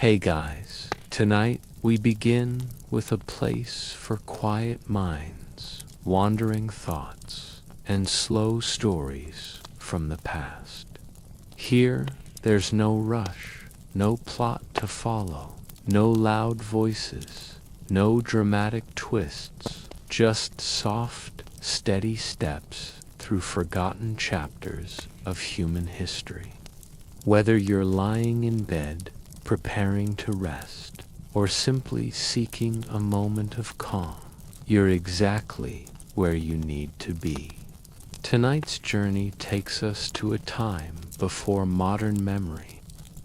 Hey guys, tonight we begin with a place for quiet minds, wandering thoughts, and slow stories from the past. Here, there's no rush, no plot to follow, no loud voices, no dramatic twists, just soft, steady steps through forgotten chapters of human history. Whether you're lying in bed, preparing to rest, or simply seeking a moment of calm, you're exactly where you need to be. Tonight's journey takes us to a time before modern memory,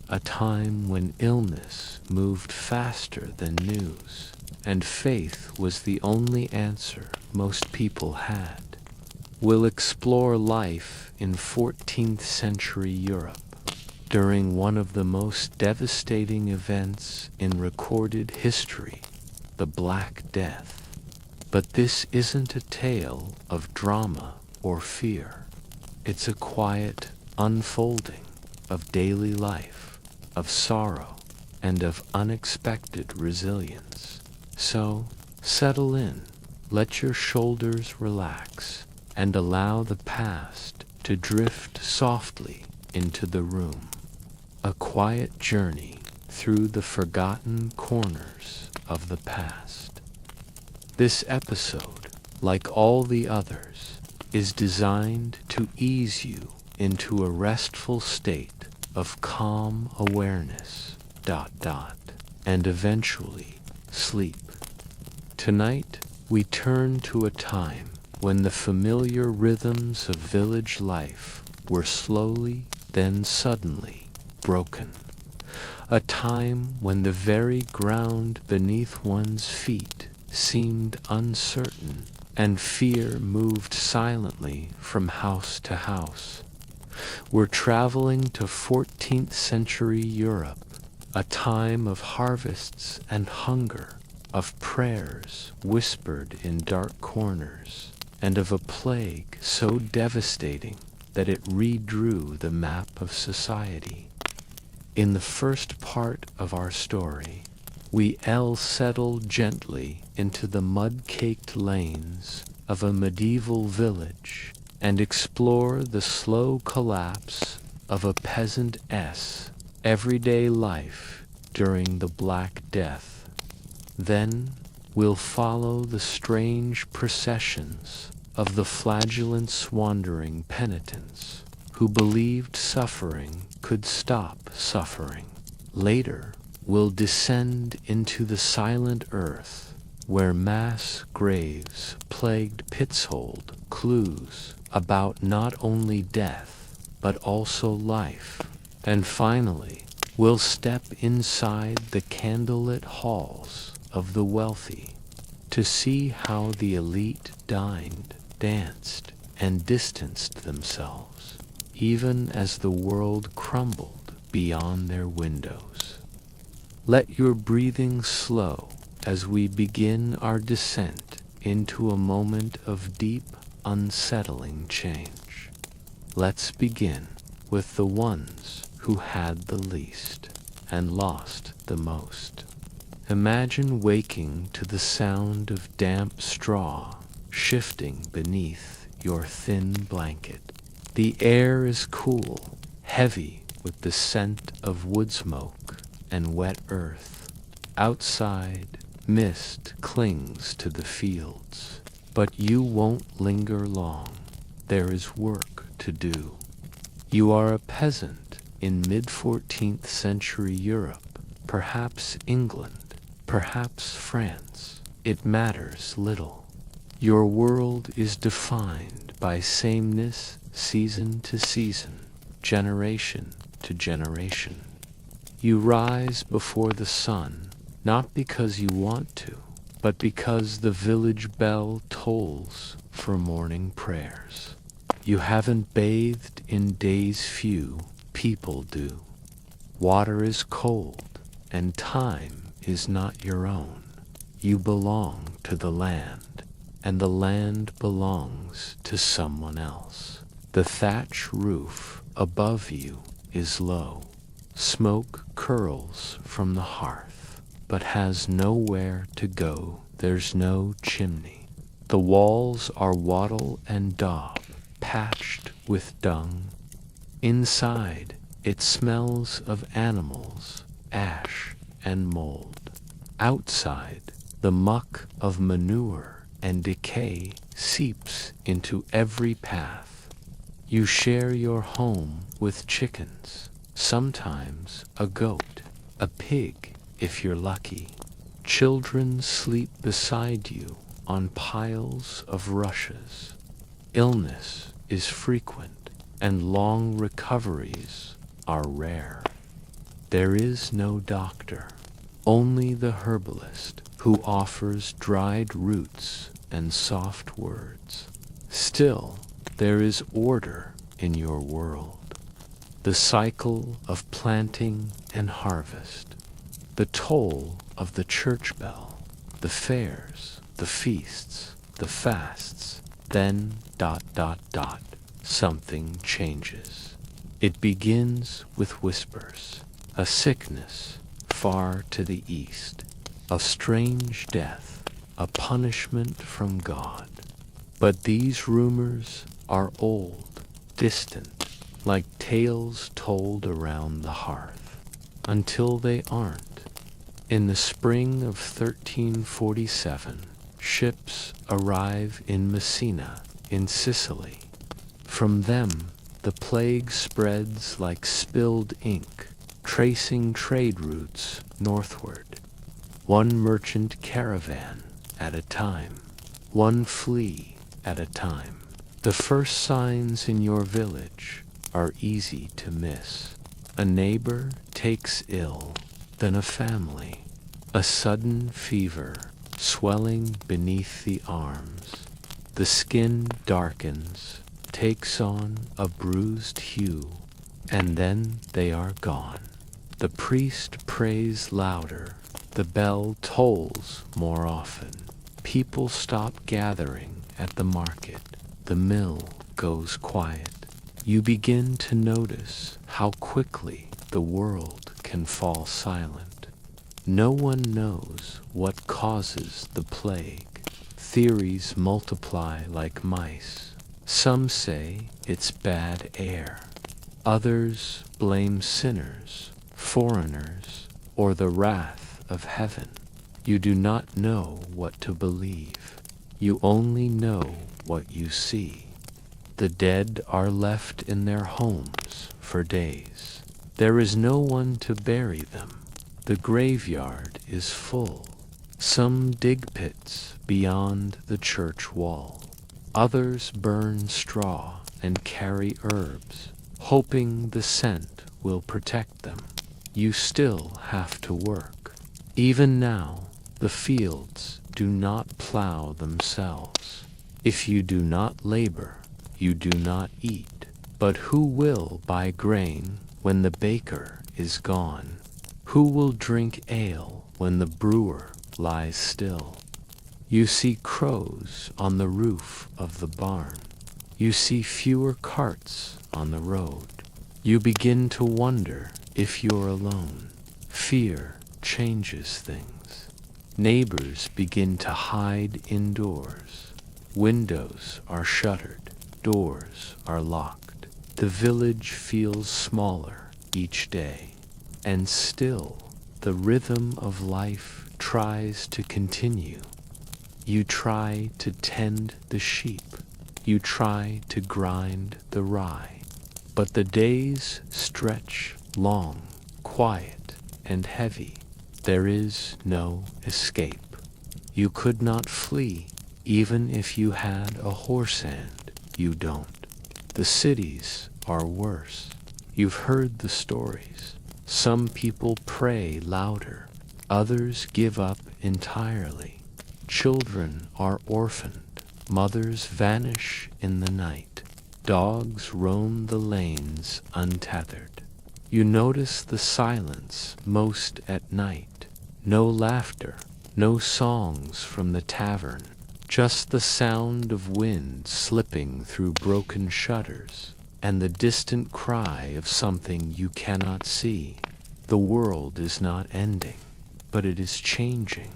a time when illness moved faster than news, and faith was the only answer most people had. We'll explore life in 14th century Europe, during one of the most devastating events in recorded history, the Black Death. But this isn't a tale of drama or fear. It's a quiet unfolding of daily life, of sorrow, and of unexpected resilience. So, settle in, let your shoulders relax, and allow the past to drift softly into the room. A quiet journey through the forgotten corners of the past. This episode, like all the others, is designed to ease you into a restful state of calm awareness, and eventually sleep. Tonight, we turn to a time when the familiar rhythms of village life were slowly, then suddenly, broken. A time when the very ground beneath one's feet seemed uncertain, and fear moved silently from house to house. We're traveling to 14th century Europe, a time of harvests and hunger, of prayers whispered in dark corners, and of a plague so devastating that it redrew the map of society. In the first part of our story, we settle gently into the mud-caked lanes of a medieval village and explore the slow collapse of a peasant's everyday life during the Black Death. Then we'll follow the strange processions of the flagellant's wandering penitents, who believed suffering could stop suffering. Later, we'll descend into the silent earth, where mass graves plagued pits hold clues about not only death, but also life. And finally, we'll step inside the candlelit halls of the wealthy to see how the elite dined, danced, and distanced themselves, even as the world crumbled beyond their windows. Let your breathing slow as we begin our descent into a moment of deep, unsettling change. Let's begin with the ones who had the least and lost the most. Imagine waking to the sound of damp straw shifting beneath your thin blanket. The air is cool, heavy with the scent of wood smoke and wet earth. Outside, mist clings to the fields, but you won't linger long. There is work to do. You are a peasant in mid-14th century Europe, perhaps England, perhaps France. It matters little. Your world is defined by sameness, season to season, generation to generation. You rise before the sun, not because you want to, but because the village bell tolls for morning prayers. You haven't bathed in days few, people do. Water is cold, and time is not your own. You belong to the land, and the land belongs to someone else. The thatch roof above you is low. Smoke curls from the hearth, but has nowhere to go. There's no chimney. The walls are wattle and daub, patched with dung. Inside, it smells of animals, ash, and mold. Outside, the muck of manure and decay seeps into every path. You share your home with chickens, sometimes a goat, a pig if you're lucky. Children sleep beside you on piles of rushes. Illness is frequent, and long recoveries are rare. There is no doctor, only the herbalist who offers dried roots and soft words. Still, there is order in your world. The cycle of planting and harvest, the toll of the church bell, the fairs, the feasts, the fasts, then ... something changes. It begins with whispers, a sickness far to the east, a strange death, a punishment from God. But these rumors are old, distant, like tales told around the hearth, until they aren't. In the spring of 1347, ships arrive in Messina, in Sicily. From them, the plague spreads like spilled ink, tracing trade routes northward. One merchant caravan at a time, one flea at a time. The first signs in your village are easy to miss. A neighbor takes ill, then a family, a sudden fever, swelling beneath the arms. The skin darkens, takes on a bruised hue, and then they are gone. The priest prays louder, the bell tolls more often. People stop gathering at the market, the mill goes quiet. You begin to notice how quickly the world can fall silent. No one knows what causes the plague. Theories multiply like mice. Some say it's bad air. Others blame sinners, foreigners, or the wrath of heaven. You do not know what to believe. You only know what you see. The dead are left in their homes for days. There is no one to bury them. The graveyard is full. Some dig pits beyond the church wall. Others burn straw and carry herbs, hoping the scent will protect them. You still have to work. Even now, the fields do not plow themselves. If you do not labor, you do not eat. But who will buy grain when the baker is gone? Who will drink ale when the brewer lies still? You see crows on the roof of the barn. You see fewer carts on the road. You begin to wonder if you're alone. Fear changes things. Neighbors begin to hide indoors. Windows are shuttered. Doors are locked. The village feels smaller each day. And still, the rhythm of life tries to continue. You try to tend the sheep. You try to grind the rye. But the days stretch long, quiet, and heavy. There is no escape. You could not flee, even if you had a horse hand. You don't. The cities are worse. You've heard the stories. Some people pray louder. Others give up entirely. Children are orphaned. Mothers vanish in the night. Dogs roam the lanes untethered. You notice the silence most at night. No laughter, no songs from the tavern, just the sound of wind slipping through broken shutters, and the distant cry of something you cannot see. The world is not ending, but it is changing.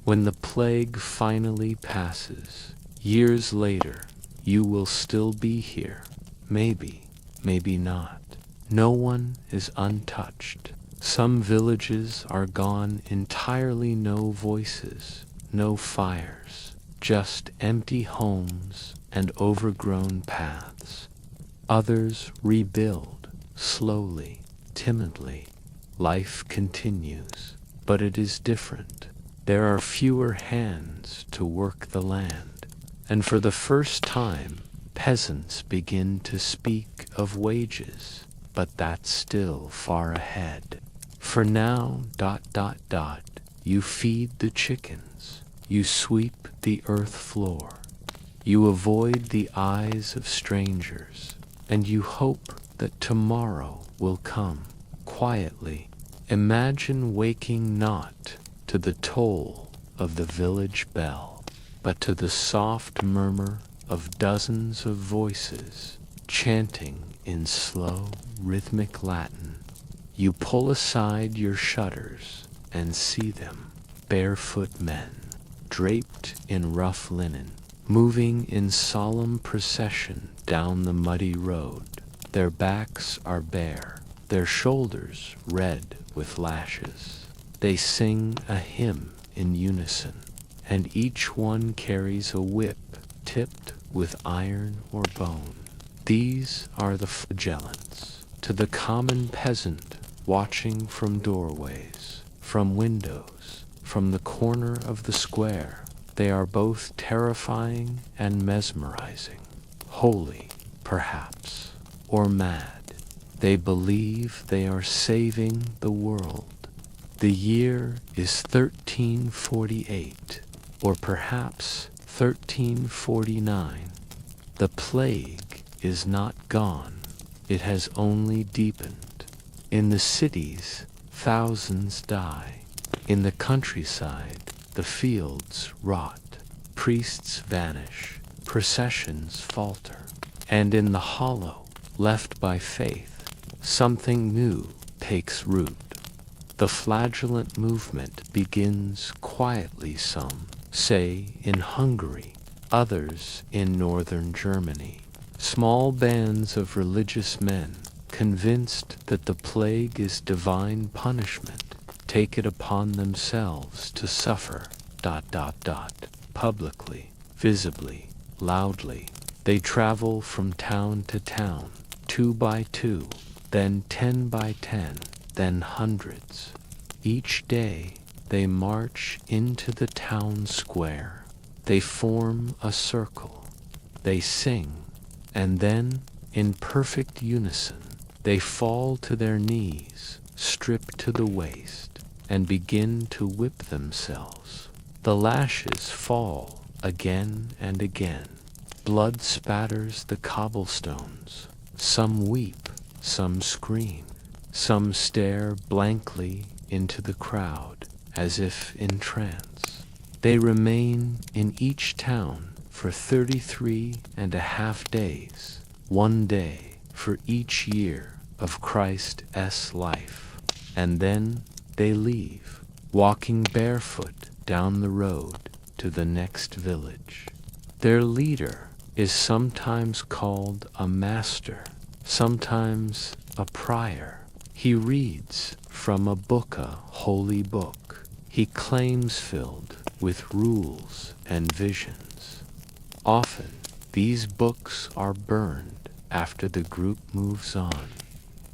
When the plague finally passes, years later, you will still be here. Maybe, maybe not. No one is untouched. Some villages are gone entirely, no voices, no fires, just empty homes and overgrown paths. Others rebuild, slowly, timidly. Life continues, but it is different. There are fewer hands to work the land, and for the first time, peasants begin to speak of wages, but that's still far ahead. For now, you feed the chickens, you sweep the earth floor, you avoid the eyes of strangers, and you hope that tomorrow will come quietly. Imagine waking not to the toll of the village bell, but to the soft murmur of dozens of voices chanting in slow, rhythmic Latin. You pull aside your shutters and see them, barefoot men, draped in rough linen, moving in solemn procession down the muddy road. Their backs are bare, their shoulders red with lashes. They sing a hymn in unison, and each one carries a whip tipped with iron or bone. These are the flagellants. To the common peasant watching from doorways, from windows, from the corner of the square, they are both terrifying and mesmerizing, holy, perhaps, or mad. They believe they are saving the world. The year is 1348, or perhaps 1349. The plague is not gone, it has only deepened. In the cities, thousands die. In the countryside, the fields rot. Priests vanish, processions falter. And in the hollow, left by faith, something new takes root. The flagellant movement begins quietly, some say in Hungary, others in northern Germany. Small bands of religious men, convinced that the plague is divine punishment, take it upon themselves to suffer, publicly, visibly, loudly. They travel from town to town, 2 by 2, then 10 by 10, then hundreds. Each day they march into the town square. They form a circle. They sing, and then, in perfect unison, they fall to their knees, stripped to the waist, and begin to whip themselves. The lashes fall again and again. Blood spatters the cobblestones. Some weep, some scream, some stare blankly into the crowd as if in trance. They remain in each town for 33.5 days, 1 day for each year of Christ's life, and then they leave, walking barefoot down the road to the next village. Their leader is sometimes called a master, sometimes a prior. He reads from a book, a holy book. He claims filled with rules and visions. Often, these books are burned after the group moves on,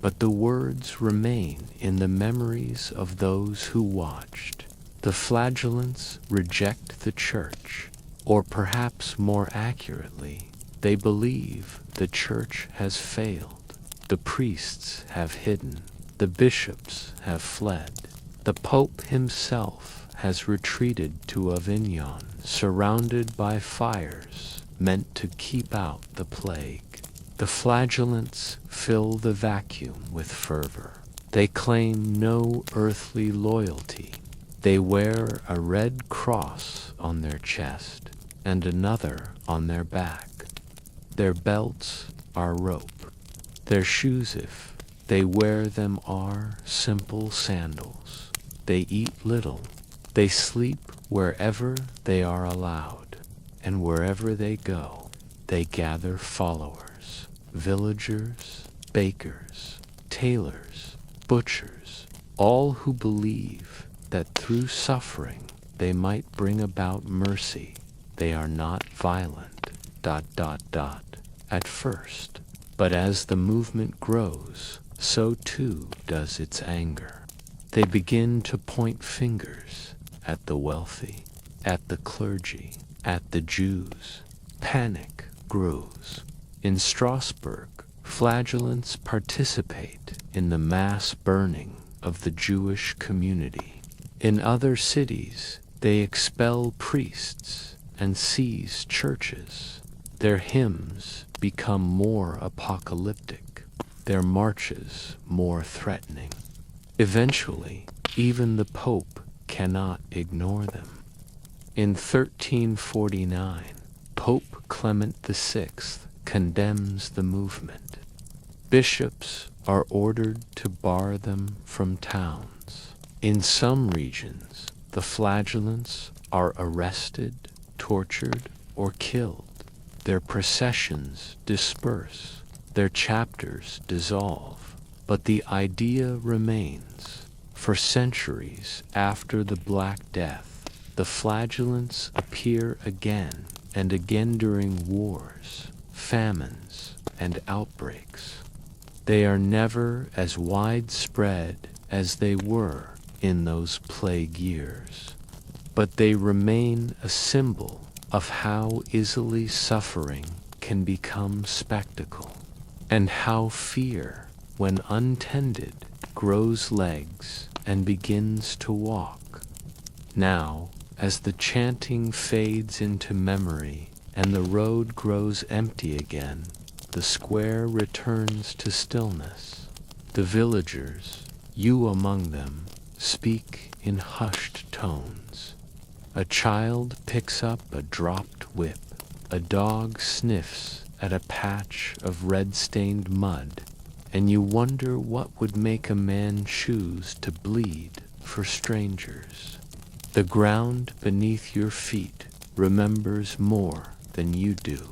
but the words remain in the memories of those who watched. The flagellants reject the church, or perhaps more accurately, they believe the church has failed. The priests have hidden. The bishops have fled. The Pope himself has retreated to Avignon, surrounded by fires meant to keep out the plague. The flagellants fill the vacuum with fervor. They claim no earthly loyalty. They wear a red cross on their chest and another on their back. Their belts are rope. Their shoes, if They wear them are simple sandals. They eat little. They sleep wherever they are allowed, and wherever they go, they gather followers, villagers, bakers, tailors, butchers, all who believe that through suffering they might bring about mercy. They are not violent, at first, but as the movement grows, so too does its anger. They begin to point fingers at the wealthy, at the clergy, at the Jews. Panic grows. In Strasbourg, flagellants participate in the mass burning of the Jewish community. In other cities, they expel priests and seize churches. Their hymns become more apocalyptic, their marches more threatening. Eventually, even the Pope cannot ignore them. In 1349, Pope Clement VI condemns the movement. Bishops are ordered to bar them from towns. In some regions, the flagellants are arrested, tortured, or killed. Their processions disperse, their chapters dissolve, but the idea remains. For centuries after the Black Death, the flagellants appear again and again during wars, famines, and outbreaks. They are never as widespread as they were in those plague years, but they remain a symbol of how easily suffering can become spectacle, and how fear, when untended, grows legs and begins to walk. Now, as the chanting fades into memory and the road grows empty again, the square returns to stillness. The villagers, you among them, speak in hushed tones. A child picks up a dropped whip. A dog sniffs at a patch of red-stained mud, and you wonder what would make a man choose to bleed for strangers. The ground beneath your feet remembers more than you do.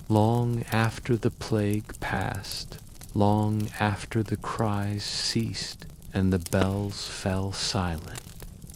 Long after the plague passed, long after the cries ceased and the bells fell silent,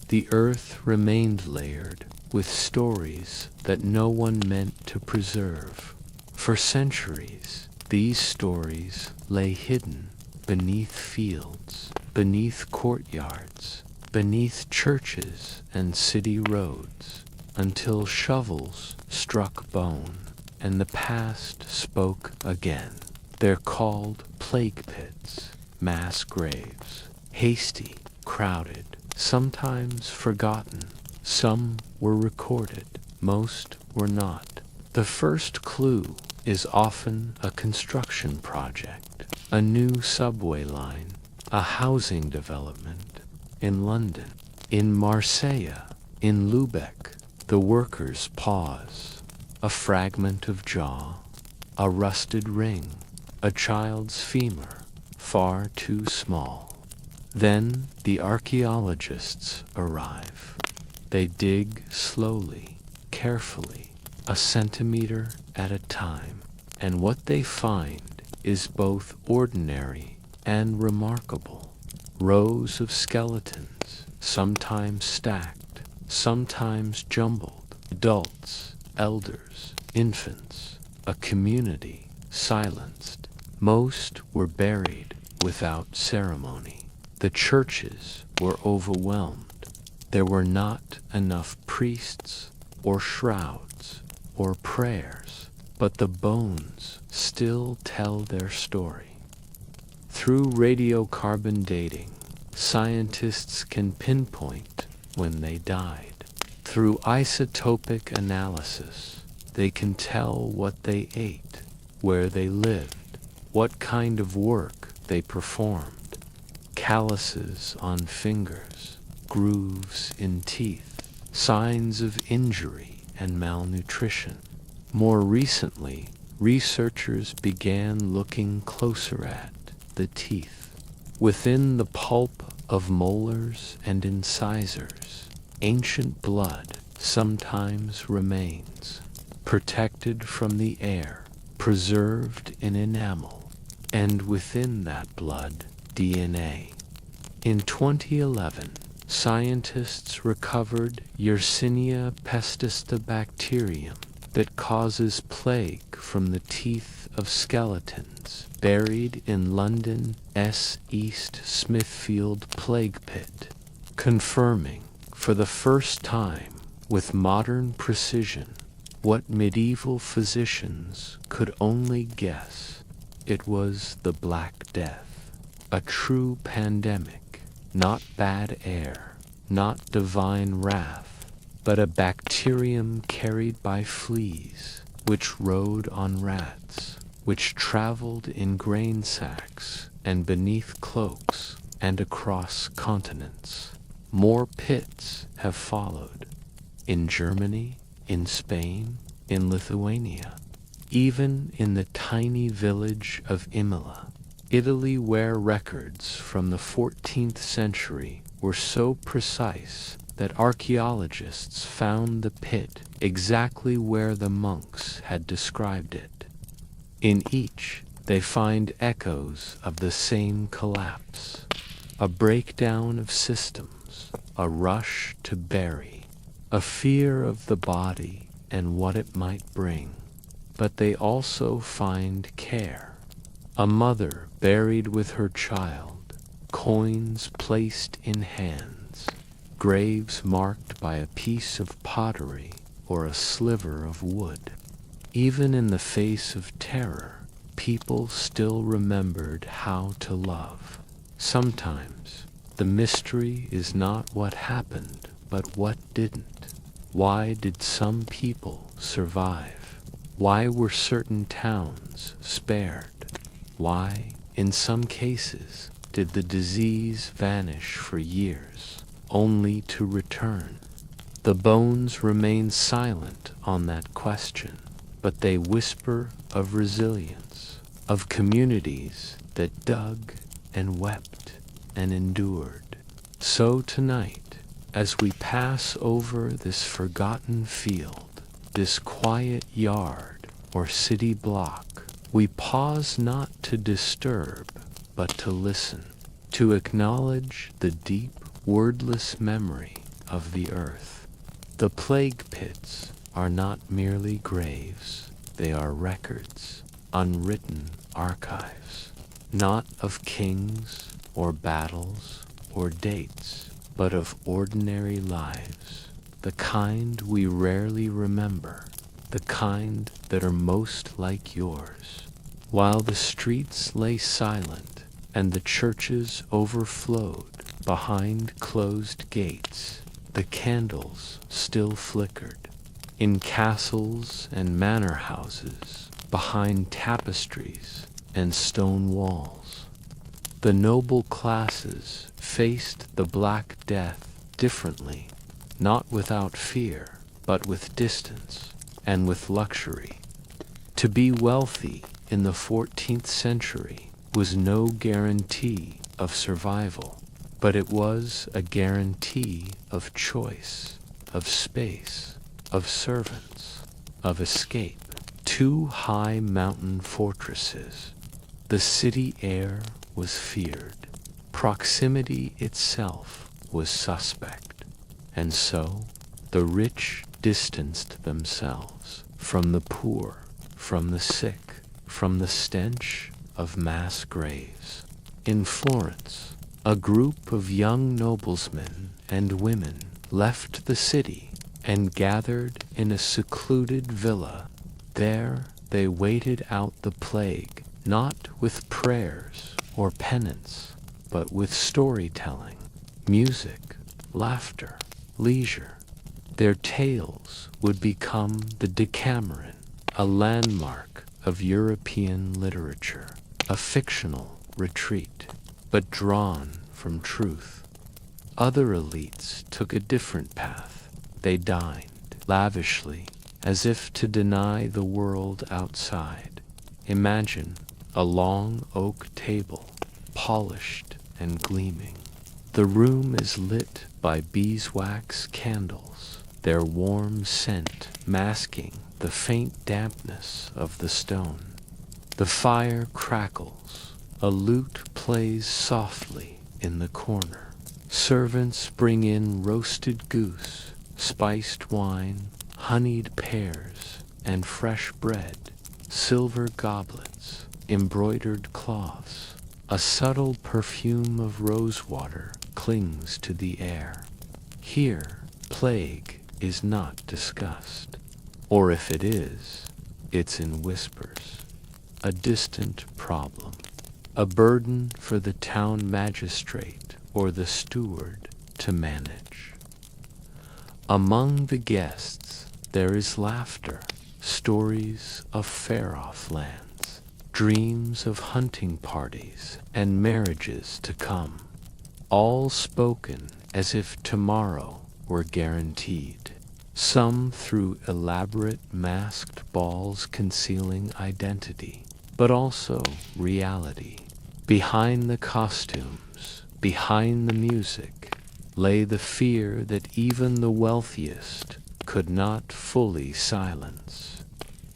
the earth remained layered with stories that no one meant to preserve. For centuries, these stories lay hidden beneath fields, beneath courtyards, beneath churches and city roads, until shovels struck bone and the past spoke again. They're called plague pits, mass graves, hasty, crowded, sometimes forgotten. Some were recorded, most were not. The first clue is often a construction project, a new subway line, a housing development. In London, in Marseille, in Lubeck, the workers pause. A fragment of jaw, a rusted ring, a child's femur, far too small. Then the archaeologists arrive. They dig slowly, carefully, a centimeter at a time, and what they find is both ordinary and remarkable. Rows of skeletons, sometimes stacked, sometimes jumbled, adults, elders, infants, a community silenced. Most were buried without ceremony. The churches were overwhelmed. There were not enough priests or shrouds or prayers, but the bones still tell their story. Through radiocarbon dating, scientists can pinpoint when they died. Through isotopic analysis, they can tell what they ate, where they lived, what kind of work they performed. Calluses on fingers, grooves in teeth, signs of injury and malnutrition. More recently, researchers began looking closer at the teeth. Within the pulp of molars and incisors, ancient blood sometimes remains, protected from the air, preserved in enamel, and within that blood, DNA. In 2011, scientists recovered Yersinia pestis, bacterium that causes plague from the teeth of skeletons buried in London's East Smithfield plague pit, confirming for the first time with modern precision what medieval physicians could only guess. It was the Black Death, a true pandemic, not bad air, not divine wrath, but a bacterium carried by fleas, which rode on rats, which traveled in grain sacks and beneath cloaks and across continents. More pits have followed, in Germany, in Spain, in Lithuania, even in the tiny village of Imola, Italy, where records from the 14th century were so precise that archaeologists found the pit exactly where the monks had described it. In each, they find echoes of the same collapse, a breakdown of systems, a rush to bury, a fear of the body and what it might bring. But they also find care, a mother buried with her child, coins placed in hands, graves marked by a piece of pottery or a sliver of wood. Even in the face of terror, people still remembered how to love. Sometimes the mystery is not what happened, but what didn't. Why did some people survive? Why were certain towns spared? Why, in some cases, did the disease vanish for years, only to return? The bones remain silent on that question, but they whisper of resilience, of communities that dug and wept and endured. So tonight, as we pass over this forgotten field, this quiet yard or city block, we pause not to disturb, but to listen, to acknowledge the deep, wordless memory of the earth. The plague pits are not merely graves, they are records, unwritten archives, not of kings or battles or dates, but of ordinary lives, the kind we rarely remember, the kind that are most like yours. While the streets lay silent and the churches overflowed behind closed gates, the candles still flickered. In castles and manor houses, behind tapestries and stone walls, the noble classes faced the Black Death differently, not without fear, but with distance and with luxury. To be wealthy in the 14th century was no guarantee of survival, but it was a guarantee of choice, of space, of servants, of escape. Two high mountain fortresses. The city air was feared. Proximity itself was suspect. And so the rich distanced themselves from the poor, from the sick, from the stench of mass graves. In Florence, a group of young noblemen and women left the city and gathered in a secluded villa. There they waited out the plague, not with prayers or penance, but with storytelling, music, laughter, leisure. Their tales would become the Decameron, a landmark of European literature, a fictional retreat, but drawn from truth. Other elites took a different path. They dined lavishly, as if to deny the world outside. Imagine a long oak table, polished and gleaming. The room is lit by beeswax candles, their warm scent masking the faint dampness of the stone. The fire crackles, a lute plays softly in the corner. Servants bring in roasted goose, spiced wine, honeyed pears, and fresh bread, silver goblets, embroidered cloths. A subtle perfume of rosewater clings to the air. Here, plague is not discussed, or if it is, it's in whispers. A distant problem, a burden for the town magistrate or the steward to manage. Among the guests there is laughter, stories of far-off lands, dreams of hunting parties and marriages to come, all spoken as if tomorrow were guaranteed. Some through elaborate masked balls concealing identity, but also reality. Behind the costumes, behind the music, lay the fear that even the wealthiest could not fully silence.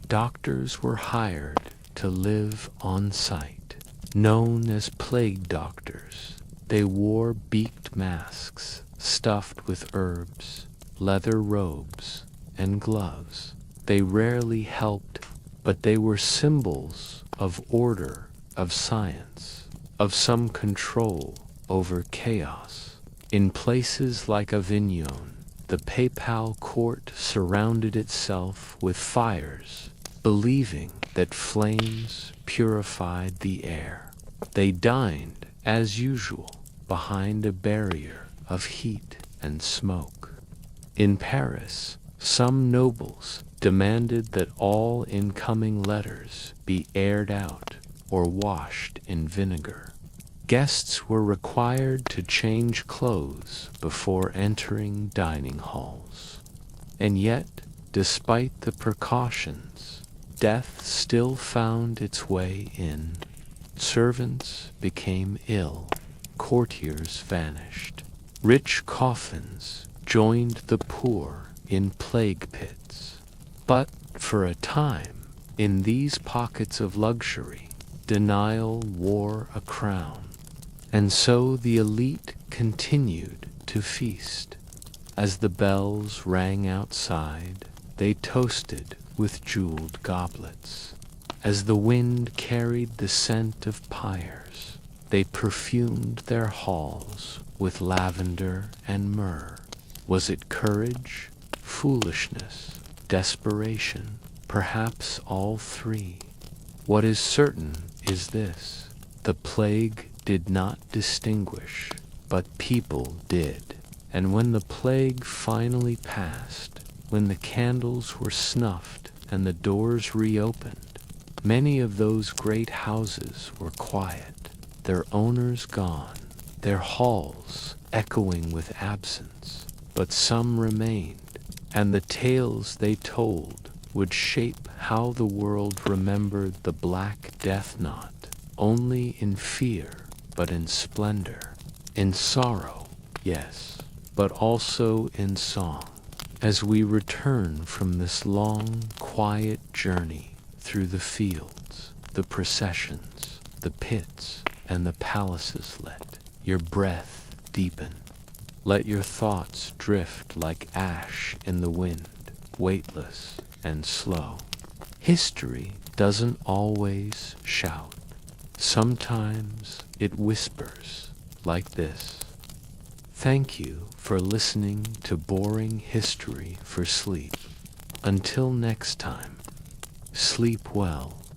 Doctors were hired to live on site, known as plague doctors. They wore beaked masks stuffed with herbs, leather robes, and gloves. They rarely helped, but they were symbols of order, of science, of some control over chaos. In places like Avignon, the papal court surrounded itself with fires, believing that flames purified the air. They dined, as usual, behind a barrier of heat and smoke. In Paris, some nobles demanded that all incoming letters be aired out or washed in vinegar. Guests were required to change clothes before entering dining halls. And yet, despite the precautions, death still found its way in. Servants became ill, courtiers vanished. Rich coffins joined the poor in plague pits. But for a time, in these pockets of luxury, denial wore a crown. And so the elite continued to feast. As the bells rang outside, they toasted with jeweled goblets. As the wind carried the scent of pyres, they perfumed their halls with lavender and myrrh. Was it courage, foolishness, desperation, perhaps all three? What is certain is this: the plague did not distinguish, but people did. And when the plague finally passed, when the candles were snuffed and the doors reopened, many of those great houses were quiet, their owners gone, their halls echoing with absence. But some remained, and the tales they told would shape how the world remembered the Black Death, not only in fear, but in splendor, in sorrow, yes, but also in song. As we return from this long, quiet journey through the fields, the processions, the pits, and the palaces, let your breath deepen. Let your thoughts drift like ash in the wind, weightless and slow. History doesn't always shout. Sometimes it whispers like this. Thank you for listening to Boring History for Sleep. Until next time, sleep well.